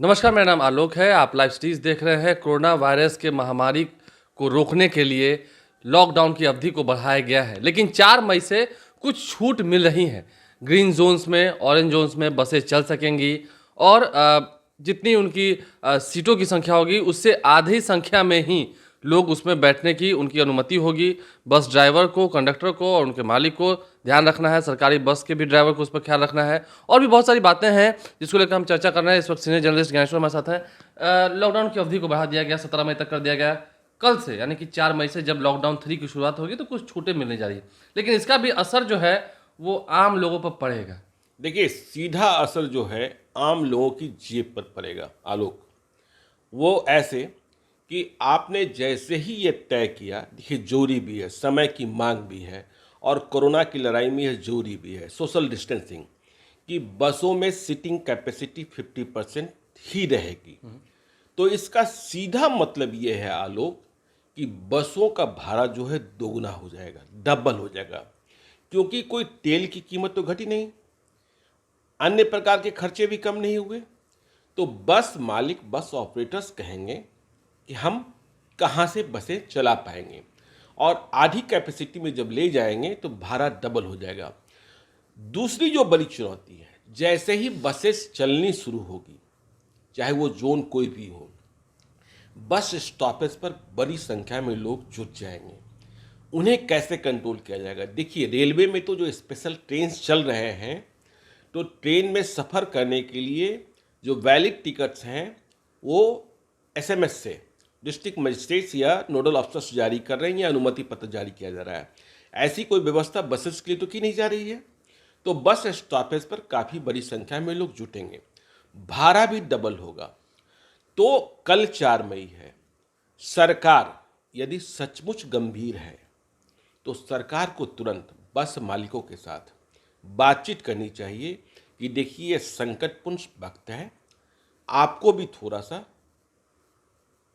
नमस्कार, मेरा नाम आलोक है। आप लाइव स्ट्रीज देख रहे हैं। कोरोना वायरस के महामारी को रोकने के लिए लॉकडाउन की अवधि को बढ़ाया गया है, लेकिन 4 मई से कुछ छूट मिल रही हैं। ग्रीन जोन्स में, ऑरेंज जोन्स में बसें चल सकेंगी और जितनी उनकी सीटों की संख्या होगी उससे आधी संख्या में ही लोग उसमें बैठने की उनकी अनुमति होगी। बस ड्राइवर को, कंडक्टर को और उनके मालिक को ध्यान रखना है। सरकारी बस के भी ड्राइवर को उस पर ख्याल रखना है। और भी बहुत सारी बातें हैं जिसको लेकर हम चर्चा कर रहे हैं। इस वक्त सीनियर जर्नलिस्ट ज्ञानेश्वर हमारे साथ हैं। लॉकडाउन की अवधि को बढ़ा दिया गया, 17 मई तक कर दिया गया। कल से यानी कि 4 मई से जब लॉकडाउन 3 की शुरुआत होगी तो कुछ छूटें मिलने जा रही है, लेकिन इसका भी असर जो है वो आम लोगों पर पड़ेगा। देखिए, सीधा असर जो है आम लोगों की जेब पर पड़ेगा आलोक। वो ऐसे कि आपने जैसे ही ये तय किया, देखिए जोरी भी है, समय की मांग भी है और कोरोना की लड़ाई में यह जोरी भी है, सोशल डिस्टेंसिंग, कि बसों में सीटिंग कैपेसिटी 50% ही रहेगी। तो इसका सीधा मतलब ये है आलोक कि बसों का भाड़ा जो है दोगुना हो जाएगा, डबल हो जाएगा, क्योंकि कोई तेल की कीमत तो घटी नहीं, अन्य प्रकार के खर्चे भी कम नहीं हुए। तो बस मालिक, बस ऑपरेटर्स कहेंगे कि हम कहाँ से बसें चला पाएंगे, और आधी कैपेसिटी में जब ले जाएंगे तो भाड़ा डबल हो जाएगा। दूसरी जो बड़ी चुनौती है, जैसे ही बसेस चलनी शुरू होगी, चाहे वो जोन कोई भी हो, बस स्टॉपेज पर बड़ी संख्या में लोग जुट जाएंगे। उन्हें कैसे कंट्रोल किया जाएगा? देखिए, रेलवे में तो जो स्पेशल ट्रेन चल रहे हैं, तो ट्रेन में सफ़र करने के लिए जो वैलिड टिकट्स हैं वो एसएमएस से डिस्ट्रिक्ट मजिस्ट्रेट्स या नोडल अफसर्स जारी कर रहे हैं या अनुमति पत्र जारी किया जा रहा है। ऐसी कोई व्यवस्था बसेस के लिए तो की नहीं जा रही है। तो बस स्टॉपेज पर काफ़ी बड़ी संख्या में लोग जुटेंगे, भाड़ा भी डबल होगा। तो कल 4 मई है। सरकार यदि सचमुच गंभीर है तो सरकार को तुरंत बस मालिकों के साथ बातचीत करनी चाहिए कि देखिए, ये संकटपूर्ण वक्त है, आपको भी थोड़ा सा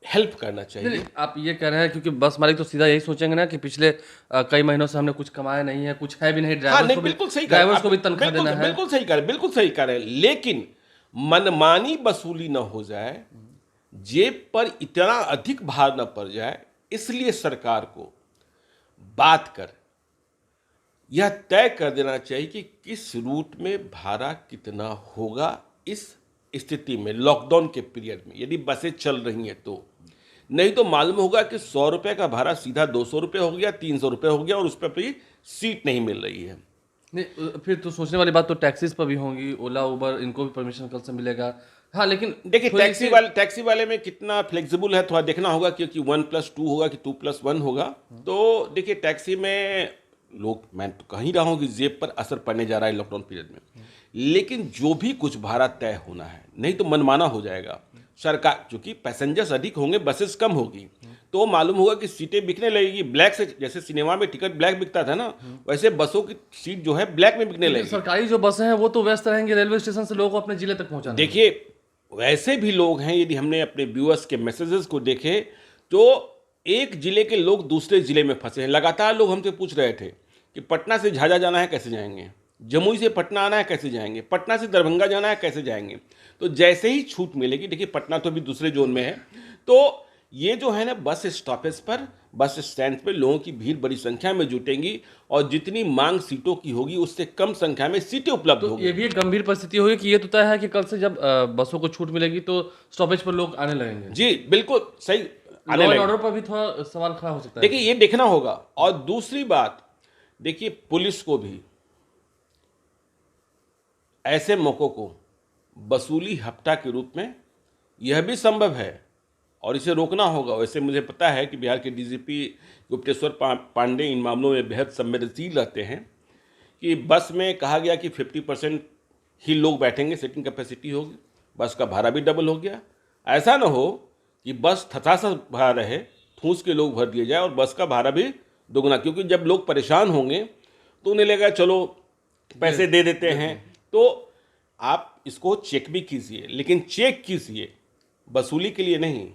हेल्प करना चाहिए। नहीं, आप ये कह रहे हैं क्योंकि बस मालिक तो सीधा यही सोचेंगे ना कि पिछले कई महीनों से हमने कुछ कमाया नहीं है, कुछ है भी नहीं। हाँ, नहीं, बिल्कुल सही कह रहे हैं ड्राइवर्स को भी आप, तनख्वाह बिल्कुल देना है। बिल्कुल सही कह रहे हैं, बिल्कुल सही कह रहे हैं, लेकिन मनमानी वसूली न हो जाए, जेब पर इतना अधिक भार न पड़ जाए, इसलिए सरकार को बात कर यह तय कर देना चाहिए कि किस रूट में भाड़ा कितना होगा। इस स्थिति में लॉकडाउन के पीरियड में यदि बसें चल रही हैं तो, नहीं तो मालूम होगा कि 100 रुपये का भाड़ा सीधा 200 रुपये हो गया, 300 रुपये हो गया, और उस पर भी सीट नहीं मिल रही है। नहीं, फिर तो सोचने वाली बात तो टैक्सीज पर भी होंगी। ओला, उबर, इनको भी परमिशन कल से मिलेगा। हाँ, लेकिन देखिए, थोड़ी सी टैक्सी वाले में कितना फ्लेक्सिबल है थोड़ा देखना होगा, क्योंकि 1+2 होगा कि 2+1 होगा। तो देखिए, टैक्सी में लोग, मैं तो कह ही रहा हूँ कि जेब पर असर पड़ने जा रहा है लॉकडाउन पीरियड में, लेकिन जो भी कुछ भाड़ा तय होना है, नहीं तो मनमाना हो जाएगा। सरकार, चूंकि पैसेंजर्स अधिक होंगे, बसेस कम होगी, तो मालूम होगा कि सीटें बिकने लगेगी ब्लैक से। जैसे सिनेमा में टिकट ब्लैक बिकता था ना, वैसे बसों की सीट जो है ब्लैक में बिकने लगेगी। सरकारी जो बसें हैं वो तो व्यस्त रहेंगी रेलवे स्टेशन से लोगों को अपने जिले तक पहुंचाने में। देखिए, वैसे भी लोग हैं, यदि हमने अपने व्यूअर्स के मैसेजेस को देखे तो एक जिले के लोग दूसरे जिले में फंसे हैं। लगातार लोग हमसे पूछ रहे थे कि पटना से झाझा जाना है कैसे जाएंगे, जमुई से पटना आना है कैसे जाएंगे, पटना से दरभंगा जाना है कैसे जाएंगे। तो जैसे ही छूट मिलेगी, देखिए पटना तो अभी दूसरे जोन में है, तो ये जो है ना, बस स्टॉपेज पर, बस स्टैंड पे लोगों की भीड़ बड़ी संख्या में जुटेंगी, और जितनी मांग सीटों की होगी उससे कम संख्या में सीटें उपलब्ध तो होगी। ये भी एक गंभीर परिस्थिति होगी कि ये तो तय है कि कल से जब बसों को छूट मिलेगी तो स्टॉपेज पर लोग आने लगेंगे। जी बिल्कुल सही, आने लॉ एंड लगे। ऑर्डर पर भी थोड़ा सवाल खड़ा हो सकता है। देखिए, ये देखना होगा। और दूसरी बात, देखिए, पुलिस को भी ऐसे मौकों को वसूली हफ्ता के रूप में, यह भी संभव है और इसे रोकना होगा। वैसे मुझे पता है कि बिहार के डीजीपी गुप्तेश्वर पांडे इन मामलों में बेहद संवेदनशील रहते हैं, कि बस में कहा गया कि 50% ही लोग बैठेंगे, सीटिंग कैपेसिटी होगी, बस का भाड़ा भी डबल हो गया। ऐसा ना हो कि बस थथा भरा रहे, ठूस के लोग भर दिए जाए और बस का भाड़ा भी दोगुना, क्योंकि जब लोग परेशान होंगे तो उन्हें लगेगा चलो पैसे दे देते हैं। तो आप इसको चेक भी कीजिए, लेकिन चेक कीजिए वसूली के लिए नहीं,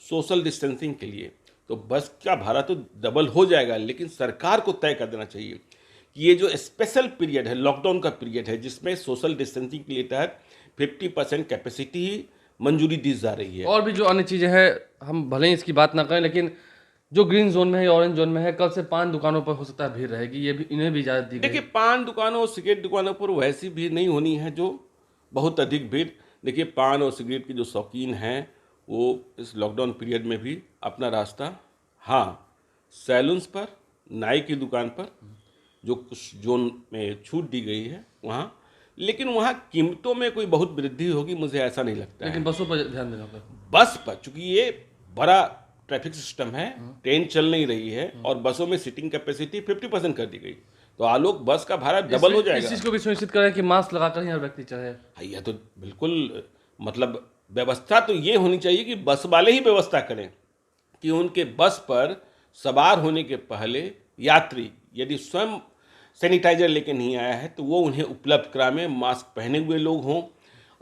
सोशल डिस्टेंसिंग के लिए। तो बस का भाड़ा तो डबल हो जाएगा, लेकिन सरकार को तय कर देना चाहिए कि ये जो स्पेशल पीरियड है, लॉकडाउन का पीरियड है, जिसमें सोशल डिस्टेंसिंग के लिए तहत 50% कैपेसिटी ही मंजूरी दी जा रही है। और भी जो अन्य चीज़ें हैं, हम भले ही इसकी बात ना करें, लेकिन जो ग्रीन जोन में है, ऑरेंज जोन में है, कल से पान दुकानों पर हो सकता है भीड़ रहेगी, ये भी इन्हें भी इजाज़त दी गई देखिए, पान दुकानों और सिगरेट दुकानों पर वैसी भीड़ नहीं होनी है जो बहुत अधिक भीड़। देखिए, पान और सिगरेट के जो शौकीन हैं वो इस लॉकडाउन पीरियड में भी अपना रास्ता, हाँ, सैलून्स पर, नाई की दुकान पर, जो कुछ जोन में छूट दी गई है वहाँ, लेकिन वहाँ कीमतों में कोई बहुत वृद्धि होगी मुझे ऐसा नहीं लगता है। लेकिन बसों पर ध्यान देना होगा। बस पर, चूंकि ये बड़ा ट्रैफिक सिस्टम है, ट्रेन चल नहीं रही है और बसों में सीटिंग कैपेसिटी 50% कर दी गई, तो आलोक बस का भाड़ा डबल हो इस जाएगा। चीज़ को भी सुनिश्चित करें कि मास्क लगाकर ही हर व्यक्ति चढ़े। हाँ, यह तो बिल्कुल, मतलब व्यवस्था तो ये होनी चाहिए कि बस वाले ही व्यवस्था करें कि उनके बस पर सवार होने के पहले यात्री यदि स्वयं सैनिटाइजर लेके नहीं आया है तो वो उन्हें उपलब्ध कराएं, मास्क पहने हुए लोग हों।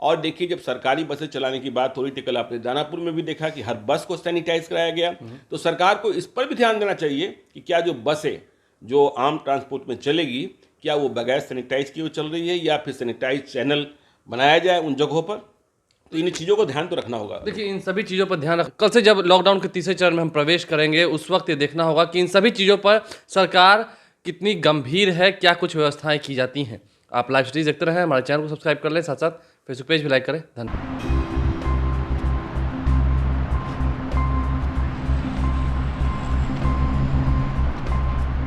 और देखिए, जब सरकारी बसें चलाने की बात हो रही थी, कल आपने दानापुर में भी देखा कि हर बस को सैनिटाइज कराया गया, तो सरकार को इस पर भी ध्यान देना चाहिए कि क्या जो बसें जो आम ट्रांसपोर्ट में चलेगी, क्या वो बगैर सैनिटाइज किए चल रही है या फिर सैनिटाइज चैनल बनाया जाए उन जगहों पर। तो इन चीज़ों को ध्यान तो रखना होगा। देखिए, इन सभी चीज़ों पर ध्यान रख, कल से जब लॉकडाउन के तीसरे चरण में हम प्रवेश करेंगे, उस वक्त ये देखना होगा कि इन सभी चीज़ों पर सरकार कितनी गंभीर है, क्या कुछ व्यवस्थाएं की जाती हैं। आप लाइव स्ट्रीम देखते रहें, हमारे चैनल को सब्सक्राइब कर लें, साथ साथ फेसबुक पेज भी लाइक करें। धन्यवाद।